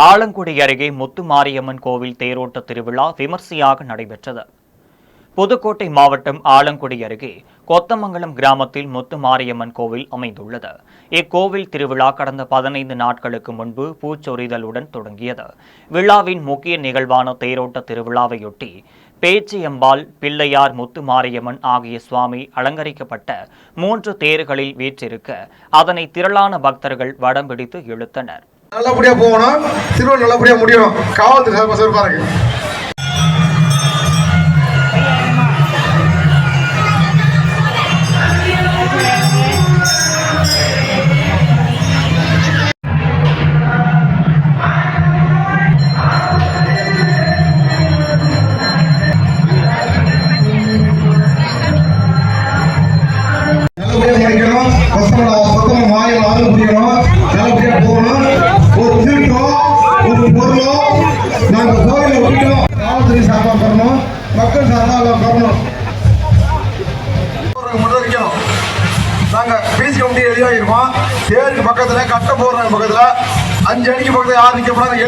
ஆலங்குடி அருகே முத்துமாரியம்மன் கோவில் தேரோட்ட திருவிழா விமர்சையாக நடைபெற்றது. புதுக்கோட்டை மாவட்டம் ஆலங்குடி அருகே கொத்தமங்கலம் கிராமத்தில் முத்துமாரியம்மன் கோவில் அமைந்துள்ளது. இக்கோவில் திருவிழா கடந்த 15 நாட்களுக்கு முன்பு பூச்சொரிதலுடன் தொடங்கியது. விழாவின் முக்கிய நிகழ்வான தேரோட்ட திருவிழாவையொட்டி பேச்சியம்பாள், பிள்ளையார், முத்துமாரியம்மன் ஆகிய சுவாமி அலங்கரிக்கப்பட்ட 3 தேர்களில் வீற்றிருக்க அதனை திரளான பக்தர்கள் வடம் பிடித்து இழுத்தனர். நல்லபடியா போகணும், திருவிழா நல்லபடியா முடியும். காவல்துறை சிறப்பாக மக்கள் நாங்கள் பீஸ் கமிட்டி எழுதியிருக்கோம். தேருக்கு பக்கத்தில் கட்ட போடுறாங்க, பக்கத்தில் 5 அடிக்கு பக்கத்தில் யார் நிற்கப்படாது.